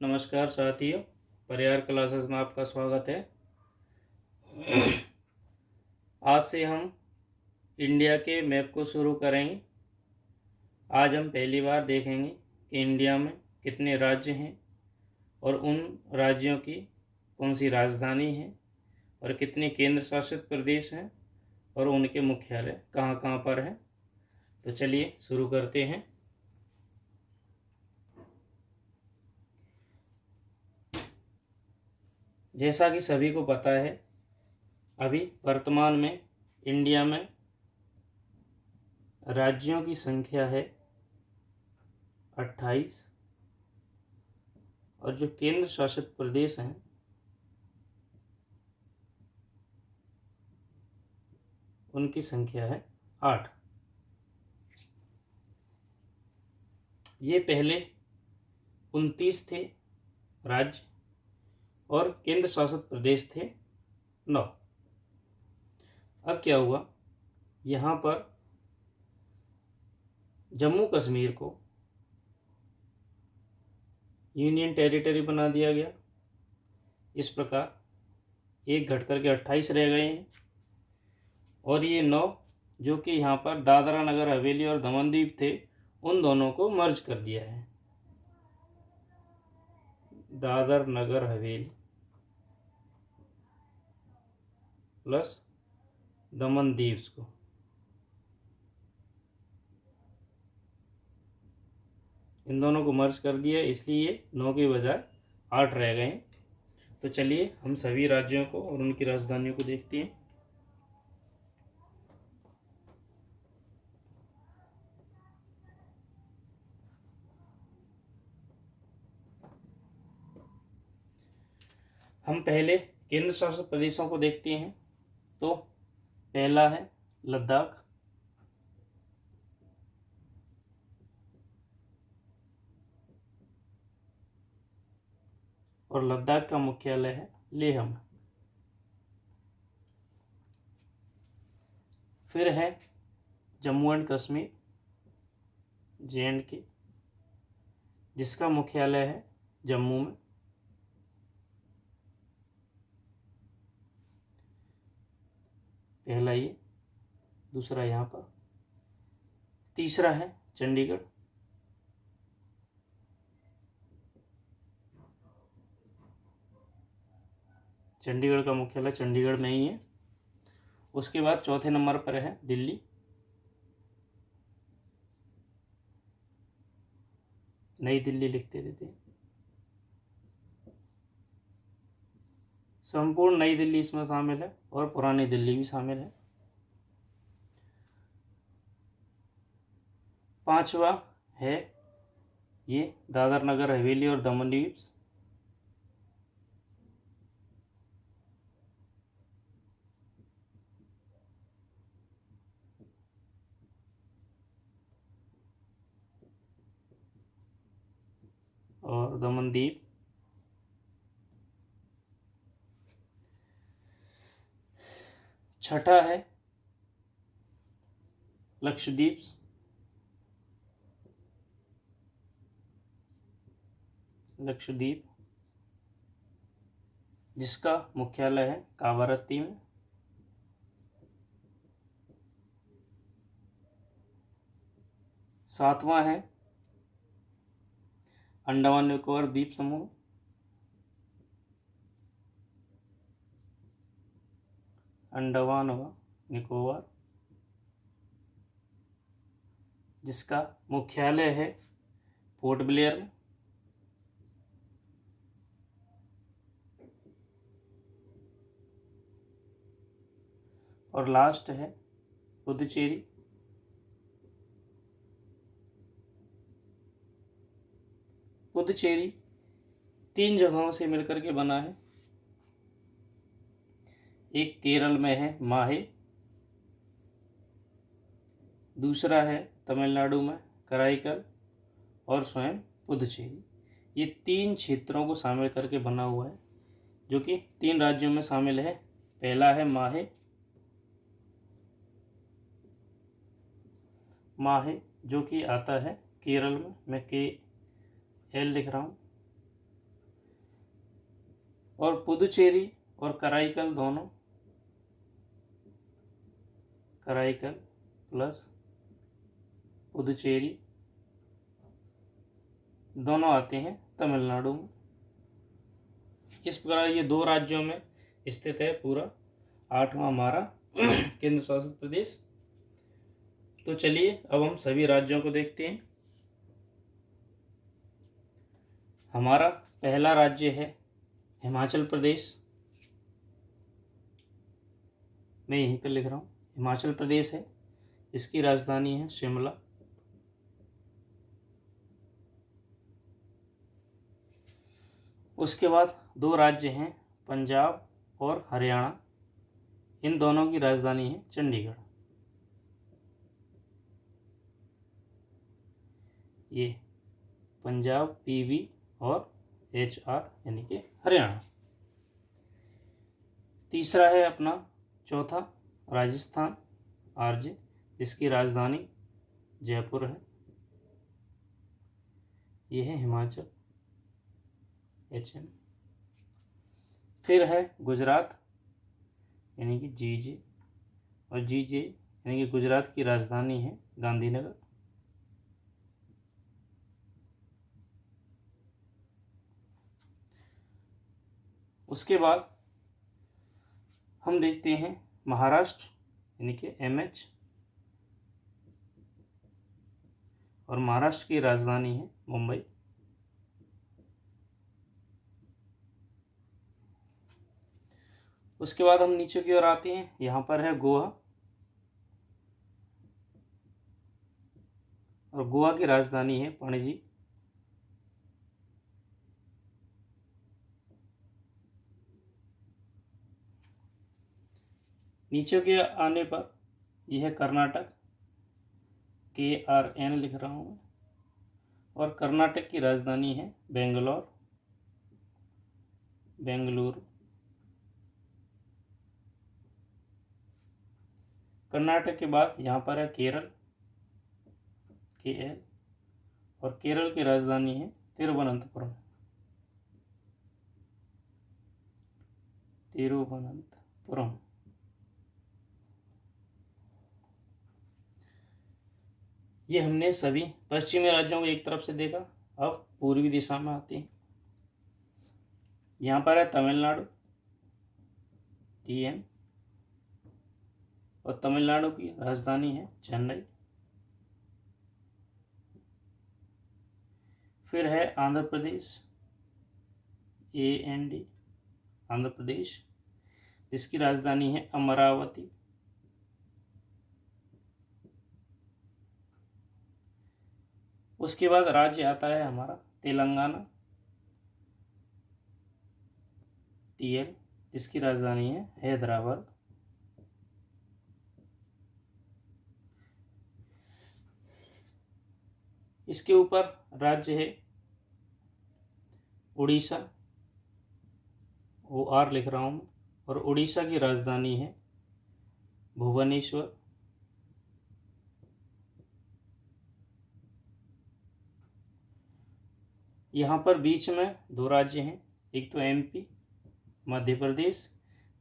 नमस्कार साथियों, परिहार क्लासेस में आपका स्वागत है। आज से हम इंडिया के मैप को शुरू करेंगे। आज हम पहली बार देखेंगे कि इंडिया में कितने राज्य हैं और उन राज्यों की कौन सी राजधानी है और कितने केंद्र शासित प्रदेश हैं और उनके मुख्यालय कहाँ कहाँ पर हैं। तो चलिए शुरू करते हैं। जैसा कि सभी को पता है, अभी वर्तमान में इंडिया में राज्यों की संख्या है 28 और जो केंद्र शासित प्रदेश हैं उनकी संख्या है 8। ये पहले 29 थे राज्य और केंद्र शासित प्रदेश थे 9। अब क्या हुआ, यहाँ पर जम्मू कश्मीर को यूनियन टेरिटरी बना दिया गया। इस प्रकार एक घट करके 28 रह गए हैं और ये 9 जो कि यहाँ पर दादरा नगर हवेली और दमन दीव थे, उन दोनों को मर्ज कर दिया है। दादर नगर हवेली प्लस दमन दीव्स को इन दोनों को मर्ज कर दिया, इसलिए 9 के बजाय 8 रह गए हैं। तो चलिए हम सभी राज्यों को और उनकी राजधानियों को देखते हैं। हम पहले केंद्र शासित प्रदेशों को देखते हैं। तो पहला है लद्दाख, और लद्दाख का मुख्यालय है लेह में। फिर है जम्मू एंड कश्मीर JNK, जिसका मुख्यालय है जम्मू में। पहला ये, दूसरा यहाँ पर, तीसरा है चंडीगढ़, चंडीगढ़ का मुख्यालय चंडीगढ़ में ही है। उसके बाद चौथे नंबर पर है दिल्ली, नई दिल्ली लिखते रहते हैं, संपूर्ण नई दिल्ली इसमें शामिल है और पुरानी दिल्ली भी शामिल है। पांचवा है ये दादर नगर हवेली और दमन दीव, और दमन दीव। छठा है लक्षद्वीप, लक्षद्वीप जिसका मुख्यालय है कावारत्ती में। सातवां है अंडमान निकोबार द्वीप समूह, अंडमान व निकोबार, जिसका मुख्यालय है पोर्ट ब्लेयर में। और लास्ट है पुदुचेरी, पुदुचेरी 3 जगहों से मिलकर के बना है। एक केरल में है माहे, दूसरा है तमिलनाडु में कराईकल, और स्वयं पुदुचेरी। ये 3 क्षेत्रों को शामिल करके बना हुआ है, जो कि 3 राज्यों में शामिल है। पहला है माहे, जो कि आता है केरल में, मैं KL लिख रहा हूँ। और पुदुचेरी और कराईकल दोनों, कराईकल प्लस पुदुचेरी दोनों आते हैं तमिलनाडु में। इस प्रकार ये 2 राज्यों में स्थित है पूरा 8वां हमारा केंद्र शासित प्रदेश। तो चलिए अब हम सभी राज्यों को देखते हैं। हमारा पहला राज्य है हिमाचल प्रदेश। मैं यहीं पर लिख रहा हूँ, हिमाचल प्रदेश है। इसकी राजधानी है शिमला। उसके बाद 2 राज्य हैं पंजाब और हरियाणा। इन दोनों की राजधानी है चंडीगढ़। ये पंजाब PV और HR यानी कि हरियाणा। तीसरा है अपना चौथा राजस्थान RJ, जिसकी राजधानी जयपुर है। ये है हिमाचल HM। फिर है गुजरात यानी कि GJ, और GJ यानी कि गुजरात की राजधानी है गांधीनगर। उसके बाद हम देखते हैं महाराष्ट्र यानी कि MH, और महाराष्ट्र की राजधानी है मुंबई। उसके बाद हम नीचे की ओर आते हैं, यहाँ पर है गोवा, और गोवा की राजधानी है पणजी। नीचे के आने पर यह है कर्नाटक, KRN लिख रहा हूँ मैं, और कर्नाटक की राजधानी है बेंगलुरु। कर्नाटक के बाद यहाँ पर है केरल, KL, और केरल की राजधानी है तिरुवनंतपुरम। ये हमने सभी पश्चिमी राज्यों को एक तरफ से देखा। अब पूर्वी दिशा में आते हैं। यहाँ पर है तमिलनाडु TN, और तमिलनाडु की राजधानी है चेन्नई। फिर है आंध्र प्रदेश AND, आंध्र प्रदेश, इसकी राजधानी है अमरावती। उसके बाद राज्य आता है हमारा तेलंगाना TL, जिसकी राजधानी है हैदराबाद। इसके ऊपर राज्य है उड़ीसा, OR लिख रहा हूँ, और उड़ीसा की राजधानी है भुवनेश्वर। यहाँ पर बीच में 2 राज्य हैं, एक तो MP मध्य प्रदेश,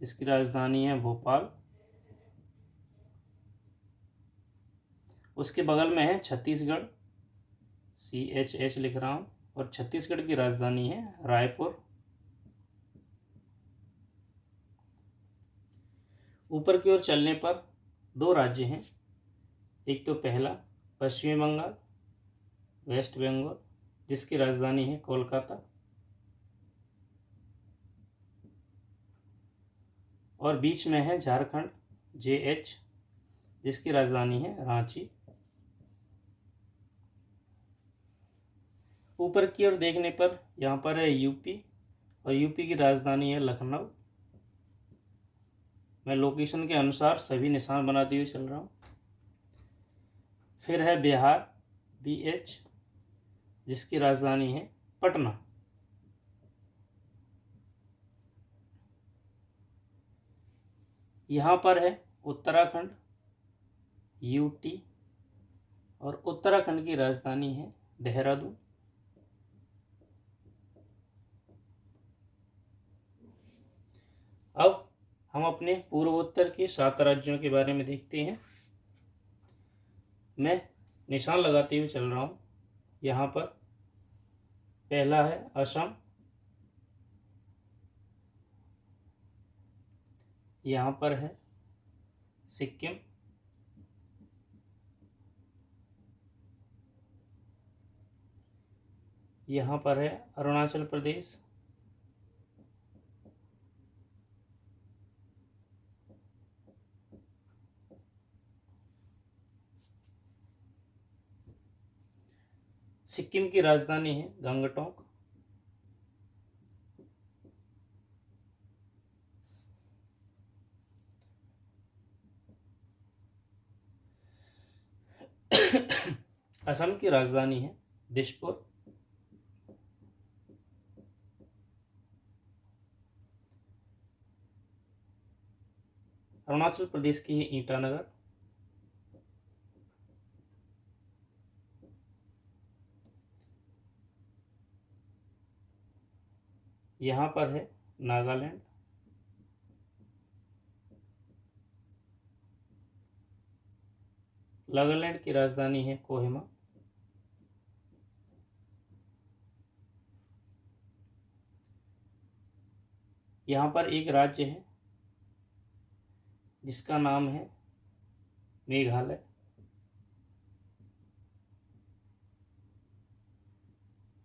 इसकी राजधानी है भोपाल। उसके बगल में है छत्तीसगढ़, CHH लिख रहा हूँ, और छत्तीसगढ़ की राजधानी है रायपुर। ऊपर की ओर चलने पर 2 राज्य हैं, एक तो पहला पश्चिमी बंगाल वेस्ट बंगाल, जिसकी राजधानी है कोलकाता, और बीच में है झारखंड JH, जिसकी राजधानी है रांची। ऊपर की ओर देखने पर यहाँ पर है UP, और UP की राजधानी है लखनऊ। मैं लोकेशन के अनुसार सभी निशान बनाते हुए चल रहा हूँ। फिर है बिहार BH, जिसकी राजधानी है पटना। यहाँ पर है उत्तराखंड UT, और उत्तराखंड की राजधानी है देहरादून। अब हम अपने पूर्वोत्तर के 7 राज्यों के बारे में देखते हैं। मैं निशान लगाते हुए चल रहा हूँ। यहाँ पर पहला है असम, यहाँ पर है सिक्किम, यहाँ पर है अरुणाचल प्रदेश, सिक्किम की राजधानी है गंगटोक, असम की राजधानी है दिसपुर, अरुणाचल प्रदेश की है ईटानगर, यहाँ पर है नागालैंड, नागालैंड की राजधानी है कोहिमा, यहाँ पर एक राज्य है जिसका नाम है मेघालय,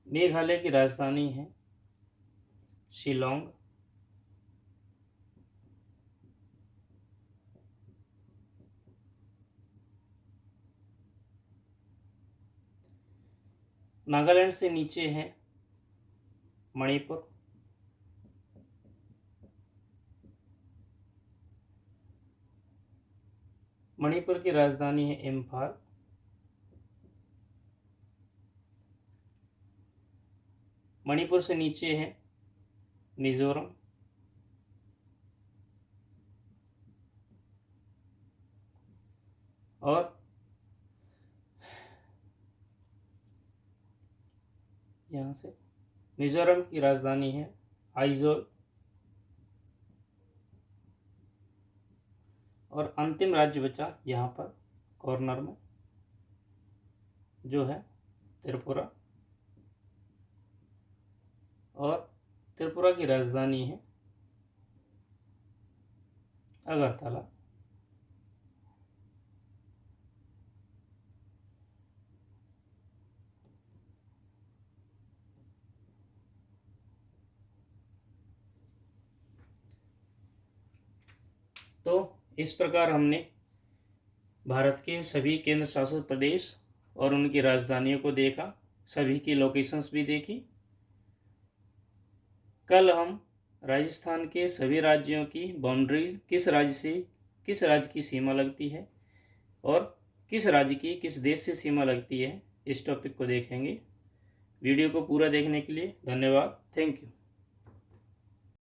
मेघालय की राजधानी है शिलोंग, नागालैंड से नीचे है मणिपुर, मणिपुर की राजधानी है इम्फाल, मणिपुर से नीचे है मिजोरम, और यहाँ से मिजोरम की राजधानी है आइजोल, और अंतिम राज्य बचा यहाँ पर कॉर्नर में जो है त्रिपुरा, और त्रिपुरा की राजधानी है अगरतला। तो इस प्रकार हमने भारत के सभी केंद्र शासित प्रदेश और उनकी राजधानियों को देखा, सभी की लोकेशंस भी देखी। कल हम राजस्थान के सभी राज्यों की बाउंड्रीज, किस राज्य से किस राज्य की सीमा लगती है और किस राज्य की किस देश से सीमा लगती है, इस टॉपिक को देखेंगे। वीडियो को पूरा देखने के लिए धन्यवाद। Thank you.